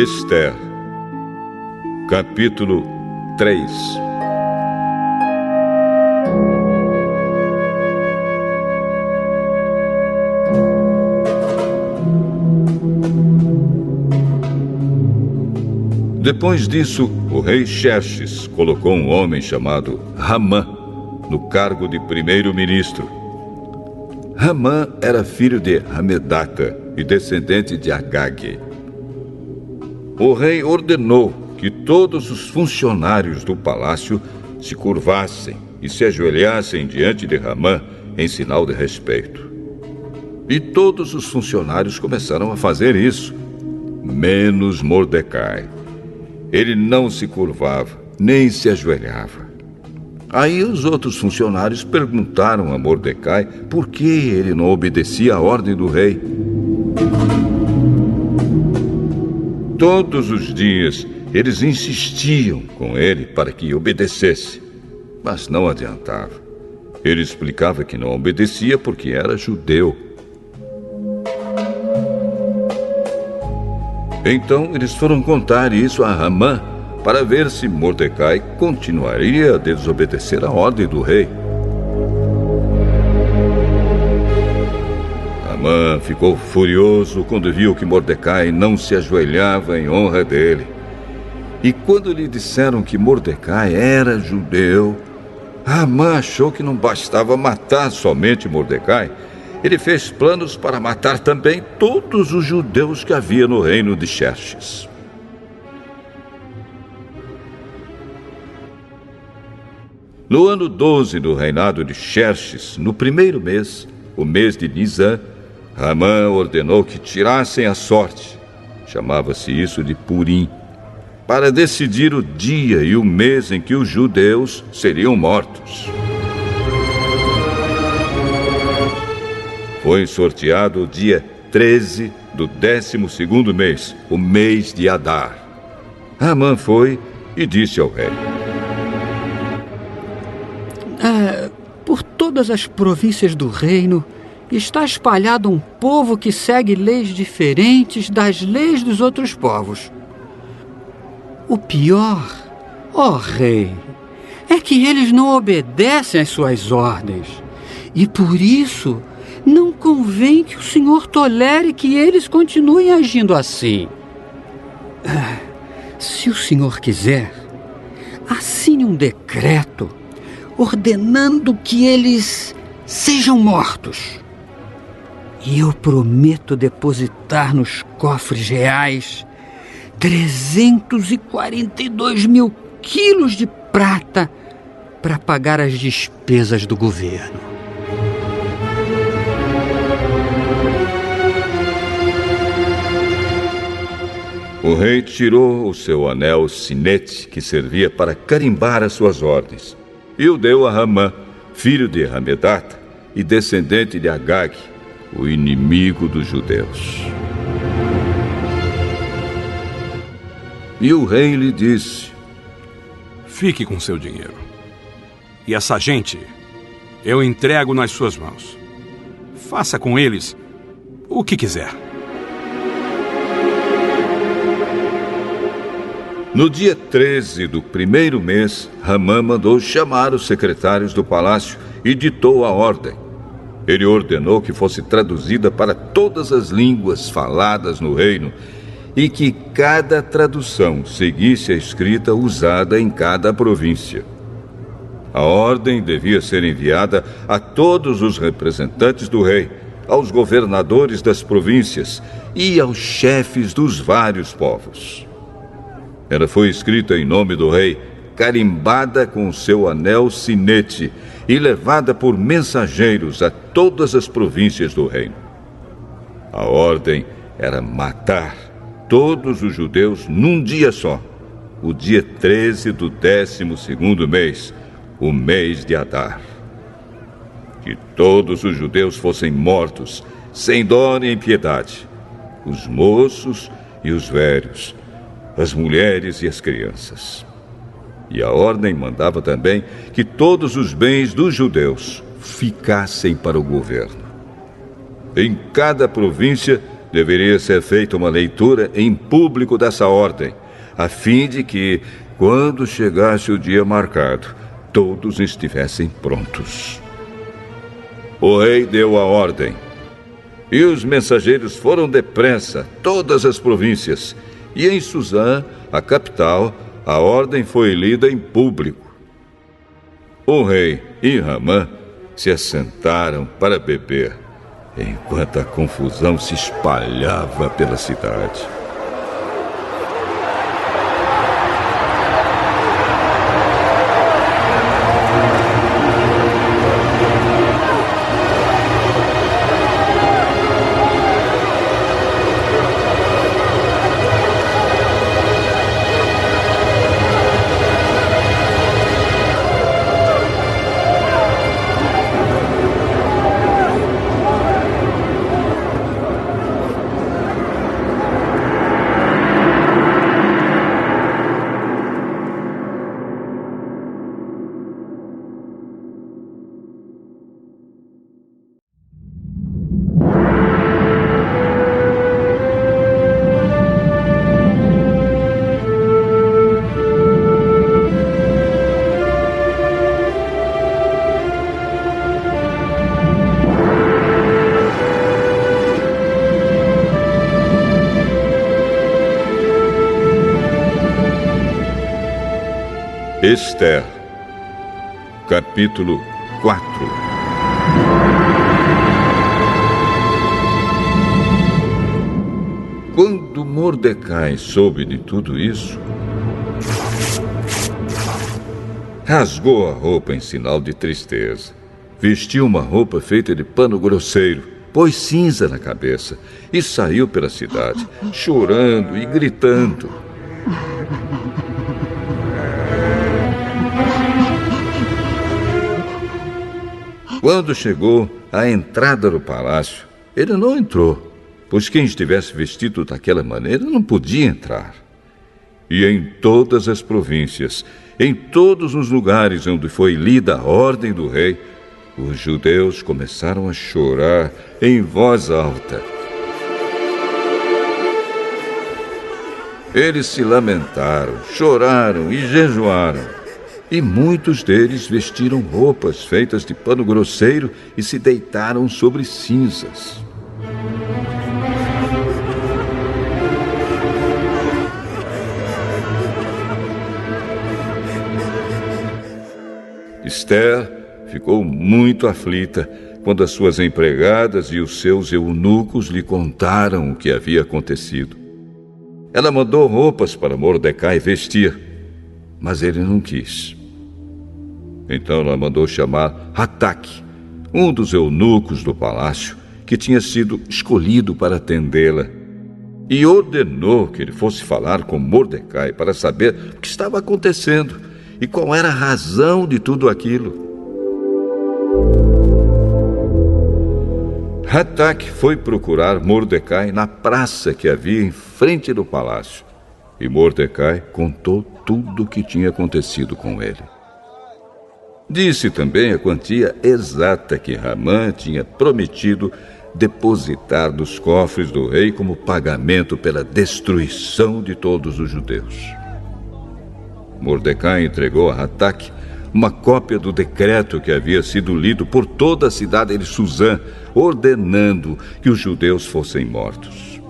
Ester, capítulo 3. Depois disso, o rei Xerxes colocou um homem chamado Ramã no cargo de primeiro-ministro. Ramã era filho de Hamedata e descendente de Agag. O rei ordenou que todos os funcionários do palácio se curvassem e se ajoelhassem diante de Ramã em sinal de respeito. E todos os funcionários começaram a fazer isso, menos Mordecai. Ele não se curvava, nem se ajoelhava. Aí os outros funcionários perguntaram a Mordecai por que ele não obedecia à ordem do rei. Todos os dias, eles insistiam com ele para que obedecesse, mas não adiantava. Ele explicava que não obedecia porque era judeu. Então, eles foram contar isso a Ramã para ver se Mordecai continuaria a desobedecer a ordem do rei. Ramã ficou furioso quando viu que Mordecai não se ajoelhava em honra dele. E quando lhe disseram que Mordecai era judeu, Ramã achou que não bastava matar somente Mordecai. Ele fez planos para matar também todos os judeus que havia no reino de Xerxes. No ano 12 do reinado de Xerxes, no primeiro mês, o mês de Nisã, Ramã ordenou que tirassem a sorte, chamava-se isso de Purim, para decidir o dia e o mês em que os judeus seriam mortos. Foi sorteado o dia 13 do 12º mês, o mês de Adar. Ramã foi e disse ao rei: por todas as províncias do reino está espalhado um povo que segue leis diferentes das leis dos outros povos. O pior, ó rei, é que eles não obedecem às suas ordens. E por isso não convém que o senhor tolere que eles continuem agindo assim. Se o senhor quiser, assine um decreto ordenando que eles sejam mortos. E eu prometo depositar nos cofres reais 342 mil quilos de prata para pagar as despesas do governo. O rei tirou o seu anel sinete, que servia para carimbar as suas ordens, e o deu a Ramã, filho de Hamedata e descendente de Agag, o inimigo dos judeus. E o rei lhe disse: fique com seu dinheiro. E essa gente eu entrego nas suas mãos. Faça com eles o que quiser. No dia 13 do primeiro mês, Ramã mandou chamar os secretários do palácio e ditou a ordem. Ele ordenou que fosse traduzida para todas as línguas faladas no reino e que cada tradução seguisse a escrita usada em cada província. A ordem devia ser enviada a todos os representantes do rei, aos governadores das províncias e aos chefes dos vários povos. Ela foi escrita em nome do rei, carimbada com o seu anel sinete e levada por mensageiros a todas as províncias do reino. A ordem era matar todos os judeus num dia só, o dia 13 do 12º mês, o mês de Adar. Que todos os judeus fossem mortos, sem dó nem piedade, os moços e os velhos, as mulheres e as crianças. E a ordem mandava também que todos os bens dos judeus ficassem para o governo. Em cada província Deveria ser feita uma leitura em público dessa ordem, a fim de que, quando chegasse o dia marcado, todos estivessem prontos. O rei deu a ordem, e os mensageiros foram depressa a todas as províncias, e em Suzã, a capital, a ordem foi lida em público. O rei e Ramã se assentaram para beber, enquanto a confusão se espalhava pela cidade. Esther, capítulo 4. Quando Mordecai soube de tudo isso, rasgou a roupa em sinal de tristeza, vestiu uma roupa feita de pano grosseiro, pôs cinza na cabeça e saiu pela cidade, chorando e gritando. Quando chegou à entrada do palácio, ele não entrou, pois quem estivesse vestido daquela maneira não podia entrar. E em todas as províncias, em todos os lugares onde foi lida a ordem do rei, os judeus começaram a chorar em voz alta. Eles se lamentaram, choraram e jejuaram. E muitos deles vestiram roupas feitas de pano grosseiro e se deitaram sobre cinzas. Esther ficou muito aflita quando as suas empregadas e os seus eunucos lhe contaram o que havia acontecido. Ela mandou roupas para Mordecai vestir, mas ele não quis. Então ela mandou chamar Hataque, um dos eunucos do palácio, que tinha sido escolhido para atendê-la, e ordenou que ele fosse falar com Mordecai para saber o que estava acontecendo e qual era a razão de tudo aquilo. Hataque foi procurar Mordecai na praça que havia em frente do palácio, e Mordecai contou tudo o que tinha acontecido com ele. Disse também a quantia exata que Ramã tinha prometido depositar nos cofres do rei como pagamento pela destruição de todos os judeus. Mordecai entregou a Hataque uma cópia do decreto que havia sido lido por toda a cidade de Suzã, ordenando que os judeus fossem mortos.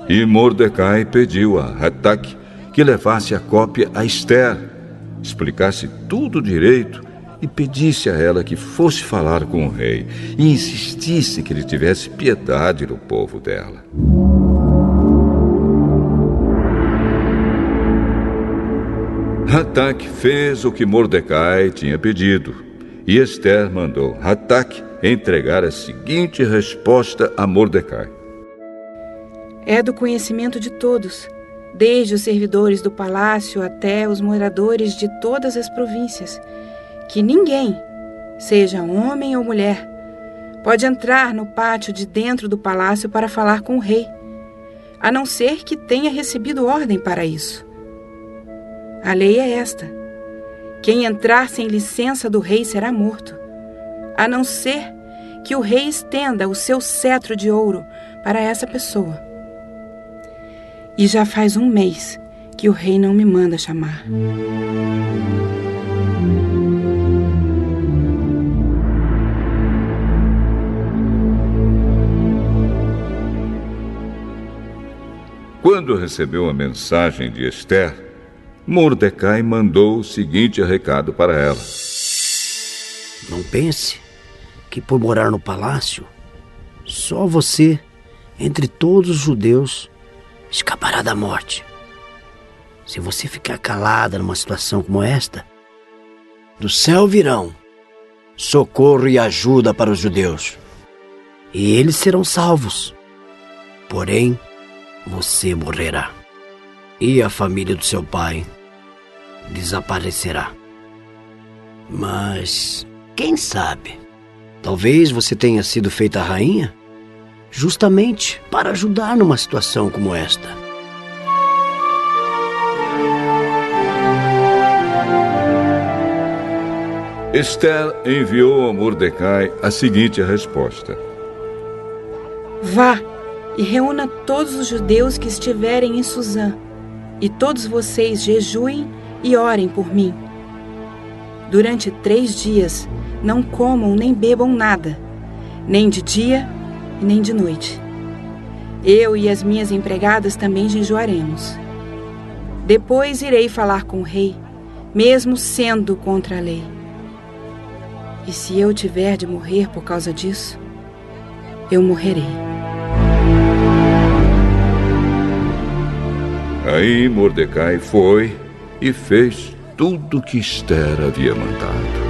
E Mordecai pediu a Hataque que levasse a cópia a Esther, explicasse tudo direito e pedisse a ela que fosse falar com o rei e insistisse que ele tivesse piedade do povo dela. Hataque fez o que Mordecai tinha pedido, e Esther mandou Hataque entregar a seguinte resposta a Mordecai. É do conhecimento de todos, desde os servidores do palácio até os moradores de todas as províncias, que ninguém, seja homem ou mulher, pode entrar no pátio de dentro do palácio para falar com o rei, a não ser que tenha recebido ordem para isso. A lei é esta: quem entrar sem licença do rei será morto, a não ser que o rei estenda o seu cetro de ouro para essa pessoa. E já faz 1 mês que o rei não me manda chamar. Quando recebeu a mensagem de Esther, Mordecai mandou o seguinte recado para ela: Não pense que por morar no palácio, só você, entre todos os judeus, escapará da morte. Se você ficar calada numa situação como esta, do céu virão socorro e ajuda para os judeus, e eles serão salvos. Porém, você morrerá, e a família do seu pai desaparecerá. Mas, quem sabe, talvez você tenha sido feita rainha justamente para ajudar numa situação como esta. Esther enviou a Mordecai a seguinte resposta: Vá e reúna todos os judeus que estiverem em Suzã, e todos vocês jejuem e orem por mim. Durante 3 dias não comam nem bebam nada, nem de dia e nem de noite. Eu e as minhas empregadas também jejuaremos. Depois irei falar com o rei, mesmo sendo contra a lei. E se eu tiver de morrer por causa disso, eu morrerei. Aí Mordecai foi e fez tudo o que Esther havia mandado.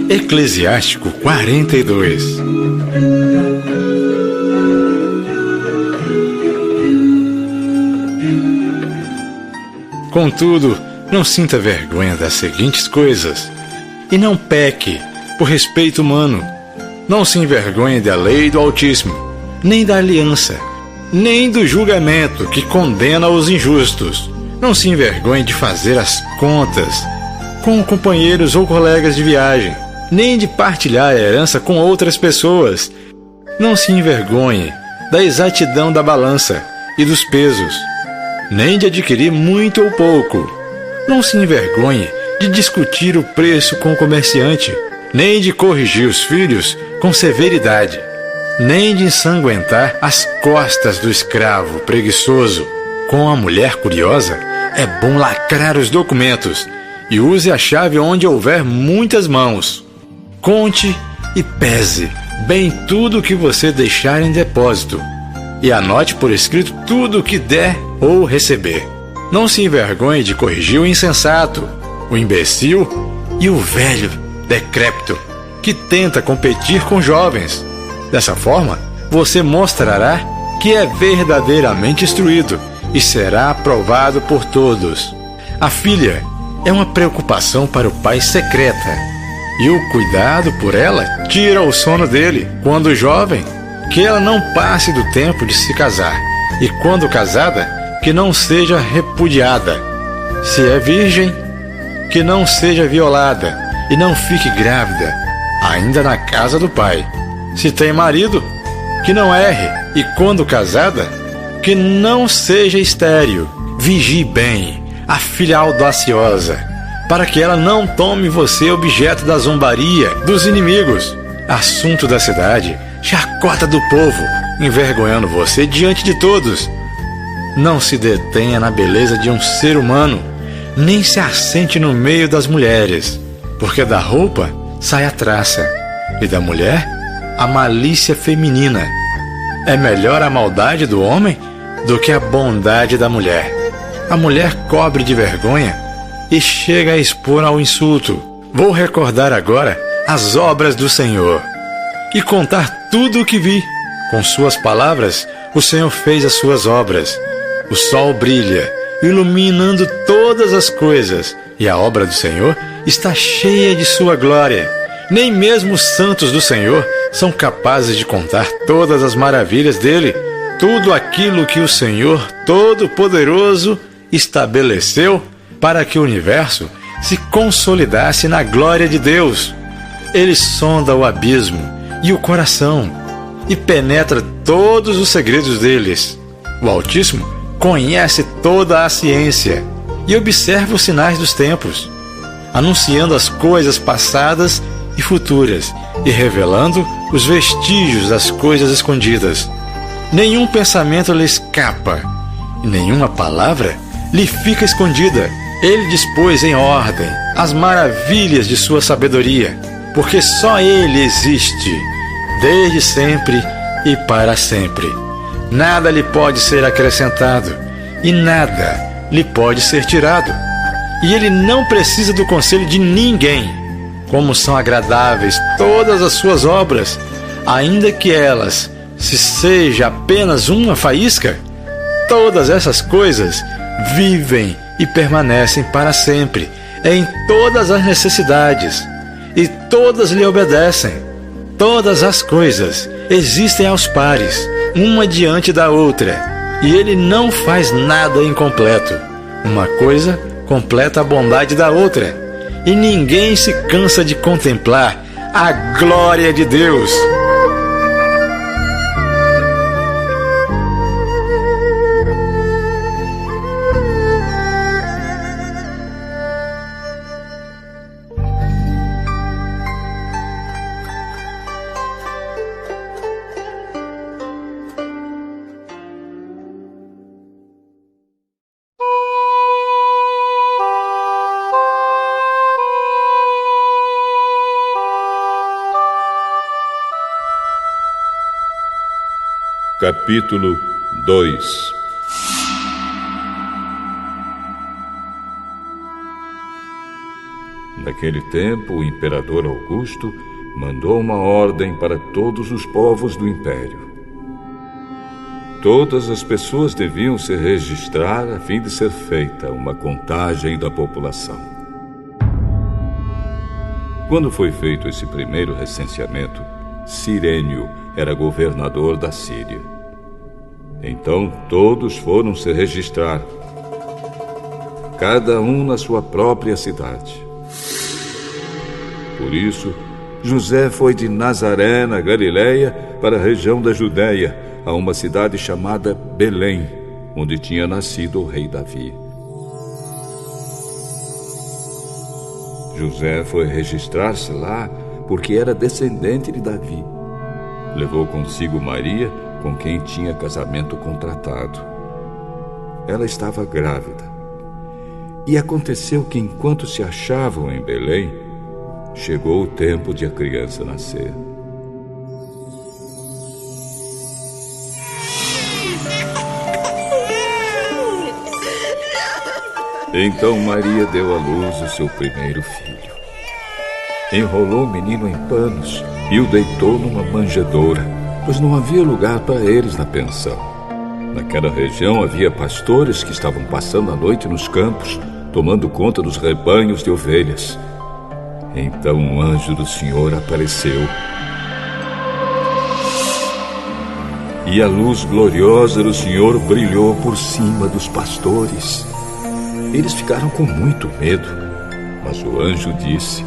Eclesiástico 42. Contudo, não sinta vergonha das seguintes coisas, e não peque por respeito humano. Não se envergonhe da lei do Altíssimo, nem da aliança, nem do julgamento que condena os injustos. Não se envergonhe de fazer as contas com companheiros ou colegas de viagem, nem de partilhar a herança com outras pessoas. Não se envergonhe da exatidão da balança e dos pesos, nem de adquirir muito ou pouco. Não se envergonhe de discutir o preço com o comerciante, nem de corrigir os filhos com severidade, nem de ensanguentar as costas do escravo preguiçoso. Com a mulher curiosa, é bom lacrar os documentos e use a chave onde houver muitas mãos. Conte e pese bem tudo o que você deixar em depósito, e anote por escrito tudo o que der ou receber. Não se envergonhe de corrigir o insensato, o imbecil e o velho decrépito, que tenta competir com jovens. Dessa forma, você mostrará que é verdadeiramente instruído e será aprovado por todos. A filha é uma preocupação para o pai secreta, e o cuidado por ela tira o sono dele. Quando jovem, que ela não passe do tempo de se casar, e quando casada, que não seja repudiada. Se é virgem, que não seja violada, e não fique grávida, ainda na casa do pai. Se tem marido, que não erre, e quando casada, que não seja estéril. Vigie bem a filha audaciosa, para que ela não tome você objeto da zombaria dos inimigos, assunto da cidade, chacota do povo, envergonhando você diante de todos. Não se detenha na beleza de um ser humano, nem se assente no meio das mulheres, porque da roupa sai a traça, e da mulher a malícia feminina. É melhor a maldade do homem do que a bondade da mulher. A mulher cobre de vergonha e chega a expor ao insulto. Vou recordar agora as obras do Senhor e contar tudo o que vi. Com suas palavras, o Senhor fez as suas obras. O sol brilha, iluminando todas as coisas, e a obra do Senhor está cheia de sua glória. Nem mesmo os santos do Senhor são capazes de contar todas as maravilhas dele. Tudo aquilo que o Senhor Todo-Poderoso estabeleceu para que o universo se consolidasse na glória de Deus. Ele sonda o abismo e o coração e penetra todos os segredos deles. O Altíssimo conhece toda a ciência e observa os sinais dos tempos, anunciando as coisas passadas e futuras e revelando os vestígios das coisas escondidas. Nenhum pensamento lhe escapa e nenhuma palavra lhe fica escondida. Ele dispôs em ordem as maravilhas de sua sabedoria, porque só ele existe, desde sempre e para sempre. Nada lhe pode ser acrescentado e nada lhe pode ser tirado. E ele não precisa do conselho de ninguém. Como são agradáveis todas as suas obras, ainda que elas se seja apenas uma faísca, todas essas coisas vivem e permanecem para sempre, em todas as necessidades, e todas lhe obedecem. Todas as coisas existem aos pares, uma diante da outra, e ele não faz nada incompleto. Uma coisa completa a bondade da outra, e ninguém se cansa de contemplar a glória de Deus. Capítulo 2. Naquele tempo, o imperador Augusto mandou uma ordem para todos os povos do império. Todas as pessoas deviam se registrar a fim de ser feita uma contagem da população. Quando foi feito esse primeiro recenseamento, Cirênio era governador da Síria. Então todos foram se registrar, cada um na sua própria cidade. Por isso, José foi de Nazaré, na Galiléia, para a região da Judéia, a uma cidade chamada Belém, onde tinha nascido o rei Davi. José foi registrar-se lá porque era descendente de Davi. Levou consigo Maria, com quem tinha casamento contratado. Ela estava grávida. E aconteceu que, enquanto se achavam em Belém, chegou o tempo de a criança nascer. Então Maria deu à luz o seu primeiro filho. Enrolou o menino em panos e o deitou numa manjedoura, pois não havia lugar para eles na pensão. Naquela região havia pastores que estavam passando a noite nos campos, tomando conta dos rebanhos de ovelhas. Então um anjo do Senhor apareceu. E a luz gloriosa do Senhor brilhou por cima dos pastores. Eles ficaram com muito medo, mas o anjo disse: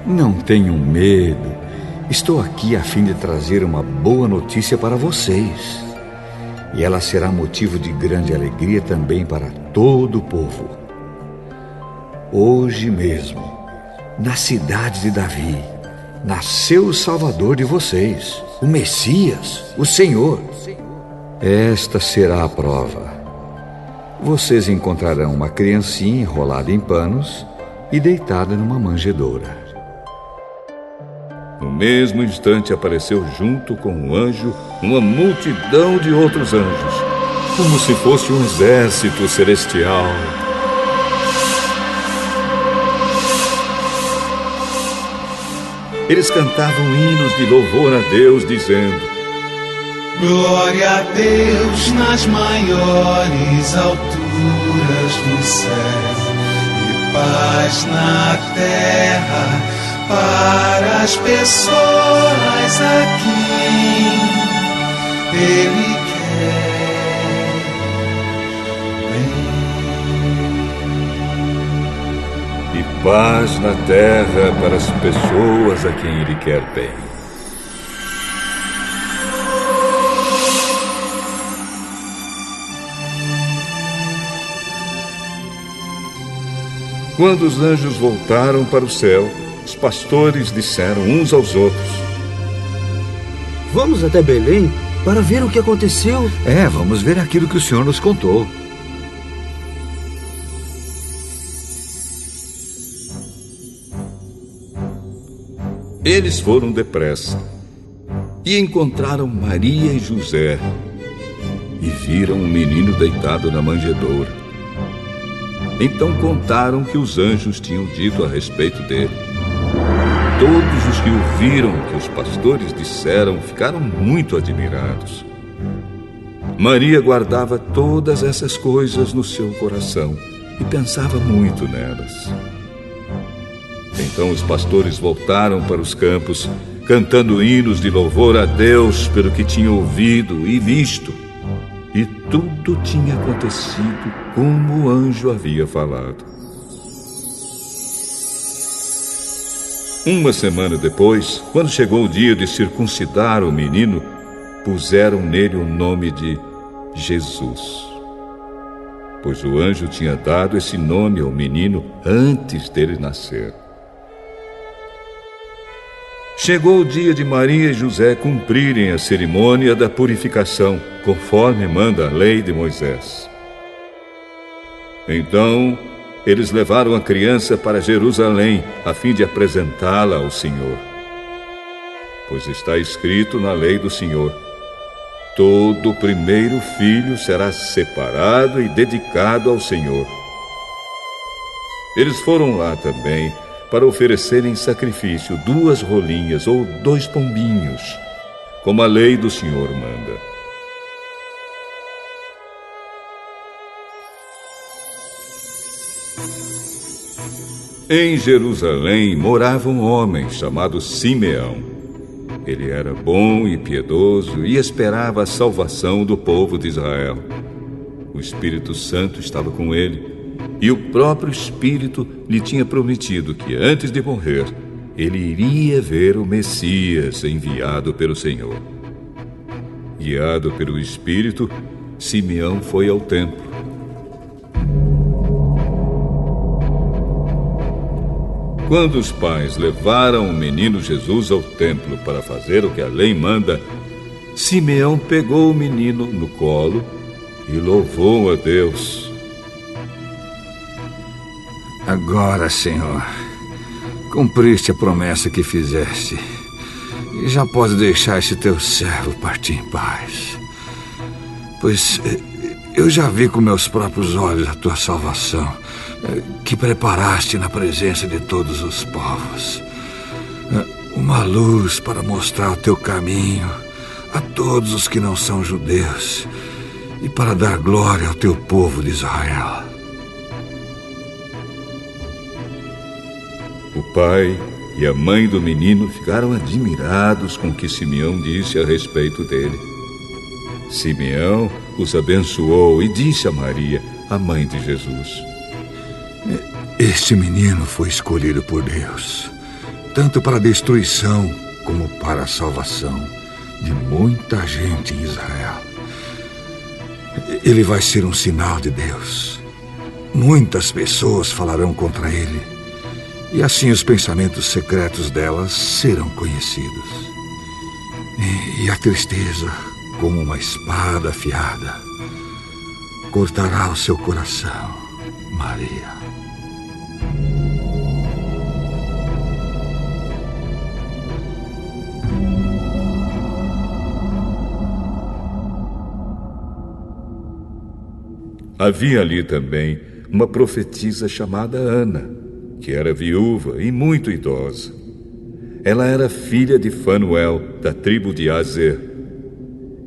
Não tenham medo. Estou aqui a fim de trazer uma boa notícia para vocês. E ela será motivo de grande alegria também para todo o povo. Hoje mesmo, na cidade de Davi, nasceu o Salvador de vocês, o Messias, o Senhor. Esta será a prova. Vocês encontrarão uma criancinha enrolada em panos e deitada numa manjedoura. No mesmo instante apareceu junto com o anjo uma multidão de outros anjos, como se fosse um exército celestial. Eles cantavam hinos de louvor a Deus, dizendo: Glória a Deus nas maiores alturas do céu e paz na terra para as pessoas a quem Ele quer bem. E paz na terra para as pessoas a quem Ele quer bem. Quando os anjos voltaram para o céu, os pastores disseram uns aos outros: Vamos até Belém para ver o que aconteceu. Vamos ver aquilo que o Senhor nos contou. Eles foram depressa e encontraram Maria e José e viram um menino deitado na manjedoura. Então contaram o que os anjos tinham dito a respeito dele. Todos os que ouviram o que os pastores disseram ficaram muito admirados. Maria guardava todas essas coisas no seu coração e pensava muito nelas. Então os pastores voltaram para os campos, cantando hinos de louvor a Deus pelo que tinham ouvido e visto. E tudo tinha acontecido como o anjo havia falado. Uma semana depois, quando chegou o dia de circuncidar o menino, puseram nele o nome de Jesus, pois o anjo tinha dado esse nome ao menino antes dele nascer. Chegou o dia de Maria e José cumprirem a cerimônia da purificação, conforme manda a lei de Moisés. Então, eles levaram a criança para Jerusalém, a fim de apresentá-la ao Senhor. Pois está escrito na lei do Senhor: todo primeiro filho será separado e dedicado ao Senhor. Eles foram lá também para oferecerem sacrifício 2 rolinhas ou 2 pombinhos, como a lei do Senhor manda. Em Jerusalém morava um homem chamado Simeão. Ele era bom e piedoso e esperava a salvação do povo de Israel. O Espírito Santo estava com ele, e o próprio Espírito lhe tinha prometido que, antes de morrer, ele iria ver o Messias enviado pelo Senhor. Guiado pelo Espírito, Simeão foi ao templo. Quando os pais levaram o menino Jesus ao templo para fazer o que a lei manda, Simeão pegou o menino no colo e louvou a Deus. Agora, Senhor, cumpriste a promessa que fizeste e já pode deixar esse teu servo partir em paz. Pois eu já vi com meus próprios olhos a tua salvação, que preparaste na presença de todos os povos. Uma luz para mostrar o teu caminho a todos os que não são judeus e para dar glória ao teu povo de Israel. O pai e a mãe do menino ficaram admirados com o que Simeão disse a respeito dele. Simeão os abençoou e disse a Maria, a mãe de Jesus: Este menino foi escolhido por Deus, tanto para a destruição como para a salvação de muita gente em Israel. Ele vai ser um sinal de Deus. Muitas pessoas falarão contra ele, e assim os pensamentos secretos delas serão conhecidos. E a tristeza, como uma espada afiada, cortará o seu coração, Maria. Havia ali também uma profetisa chamada Ana, que era viúva e muito idosa. Ela era filha de Fanuel, da tribo de Azer.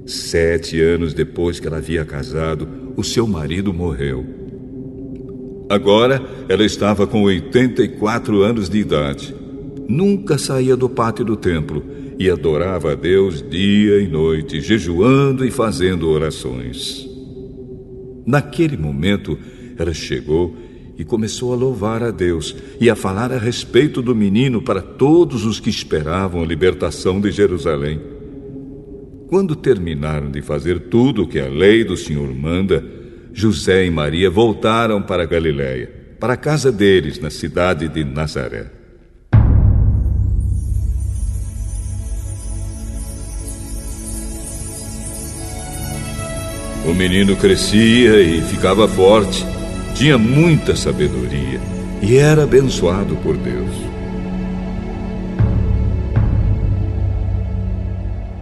7 anos depois que ela havia casado, o seu marido morreu. Agora ela estava com 84 anos de idade. Nunca saía do pátio do templo e adorava a Deus dia e noite, jejuando e fazendo orações. Naquele momento, ela chegou e começou a louvar a Deus e a falar a respeito do menino para todos os que esperavam a libertação de Jerusalém. Quando terminaram de fazer tudo o que a lei do Senhor manda, José e Maria voltaram para a Galiléia, para a casa deles na cidade de Nazaré. O menino crescia e ficava forte, tinha muita sabedoria e era abençoado por Deus.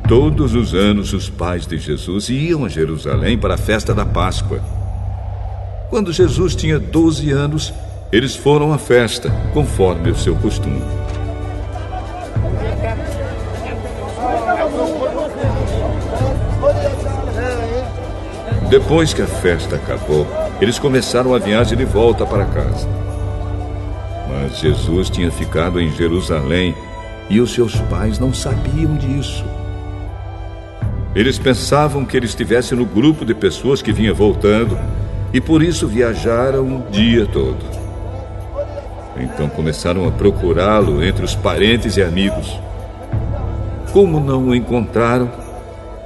Todos os anos os pais de Jesus iam a Jerusalém para a festa da Páscoa. Quando Jesus tinha 12 anos, eles foram à festa, conforme o seu costume. Depois que a festa acabou, eles começaram a viagem de volta para casa. Mas Jesus tinha ficado em Jerusalém e os seus pais não sabiam disso. Eles pensavam que ele estivesse no grupo de pessoas que vinha voltando e por isso viajaram o dia todo. Então começaram a procurá-lo entre os parentes e amigos. Como não o encontraram,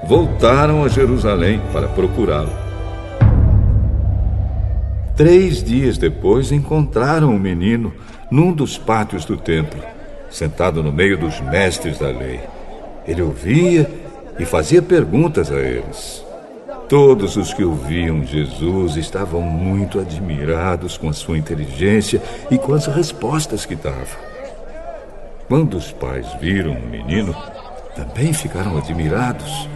voltaram a Jerusalém para procurá-lo. 3 dias depois, encontraram o menino num dos pátios do templo, sentado no meio dos mestres da lei. Ele ouvia e fazia perguntas a eles. Todos os que ouviam Jesus estavam muito admirados com a sua inteligência e com as respostas que dava. Quando os pais viram o menino, também ficaram admirados.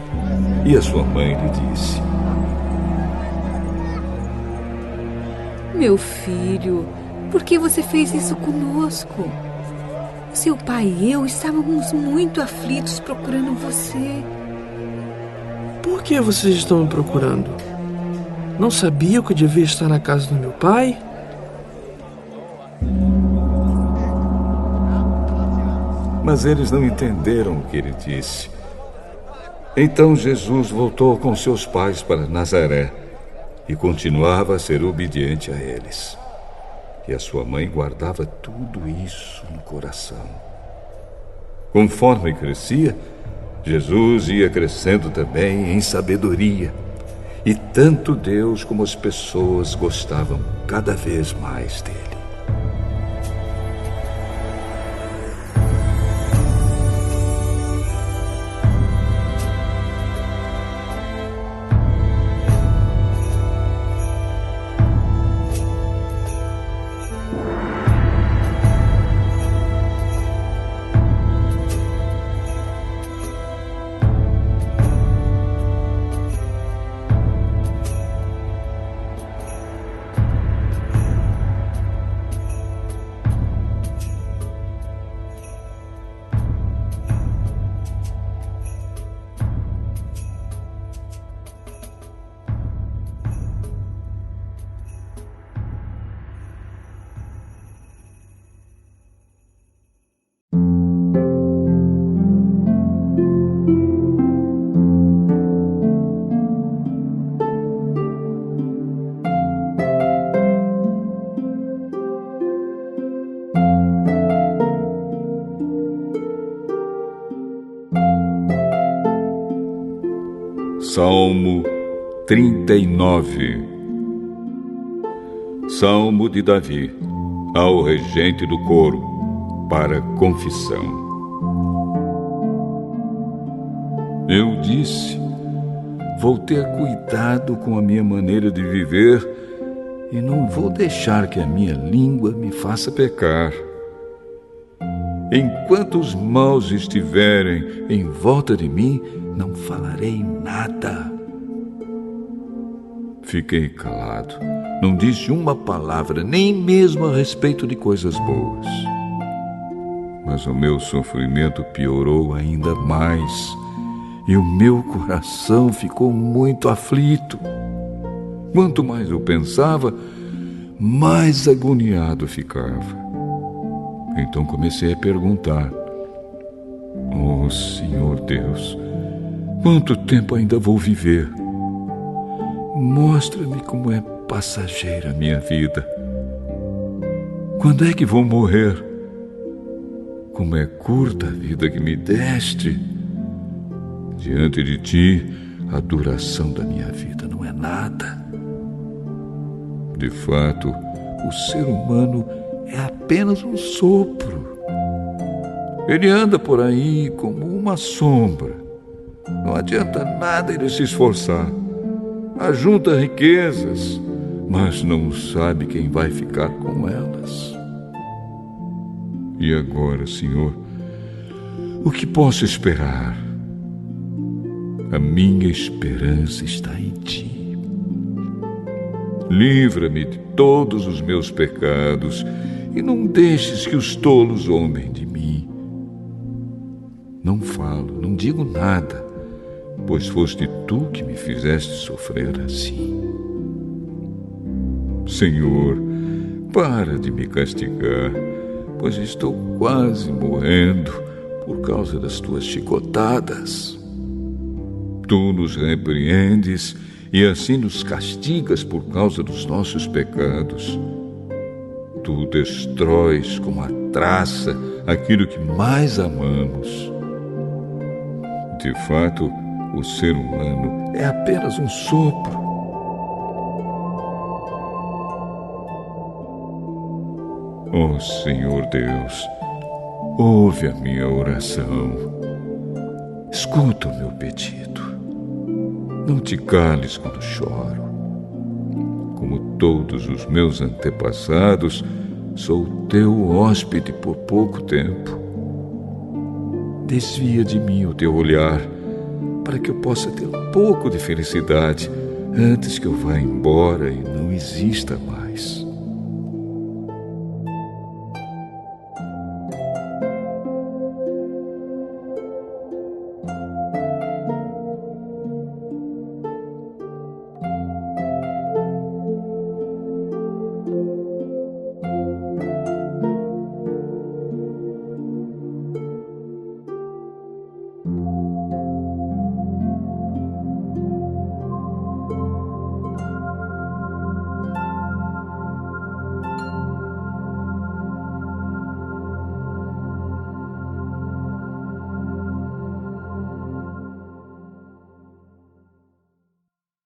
E a sua mãe lhe disse: Meu filho, por que você fez isso conosco? Seu pai e eu estávamos muito aflitos procurando você. Por que vocês estão me procurando? Não sabia que eu devia estar na casa do meu pai? Mas eles não entenderam o que ele disse. Então Jesus voltou com seus pais para Nazaré e continuava a ser obediente a eles. E a sua mãe guardava tudo isso no coração. Conforme crescia, Jesus ia crescendo também em sabedoria. E tanto Deus como as pessoas gostavam cada vez mais dele. Salmo 39. Salmo de Davi, ao regente do coro, para confissão. Eu disse: vou ter cuidado com a minha maneira de viver e não vou deixar que a minha língua me faça pecar. Enquanto os maus estiverem em volta de mim, não falarei nada. Fiquei calado, não disse uma palavra, nem mesmo a respeito de coisas boas. Mas o meu sofrimento piorou ainda mais, e o meu coração ficou muito aflito. Quanto mais eu pensava, mais agoniado ficava. Então comecei a perguntar: oh, Senhor Deus, quanto tempo ainda vou viver? Mostra-me como é passageira a minha vida. Quando é que vou morrer? Como é curta a vida que me deste. Diante de ti, a duração da minha vida não é nada. De fato, o ser humano é apenas um sopro. Ele anda por aí como uma sombra. Não adianta nada ele se esforçar. Ajunta riquezas, mas não sabe quem vai ficar com elas. E agora, Senhor, o que posso esperar? A minha esperança está em Ti. Livra-me de todos os meus pecados e não deixes que os tolos zombem de mim. Não falo, não digo nada, pois foste Tu que me fizeste sofrer assim. Senhor, para de me castigar, pois estou quase morrendo por causa das Tuas chicotadas. Tu nos repreendes e assim nos castigas por causa dos nossos pecados. Tu destróis como a traça aquilo que mais amamos. De fato, o ser humano é apenas um sopro. Oh, Senhor Deus, ouve a minha oração. Escuta o meu pedido. Não te cales quando choro. Como todos os meus antepassados, sou teu hóspede por pouco tempo. Desvia de mim o teu olhar, para que eu possa ter um pouco de felicidade antes que eu vá embora e não exista mais.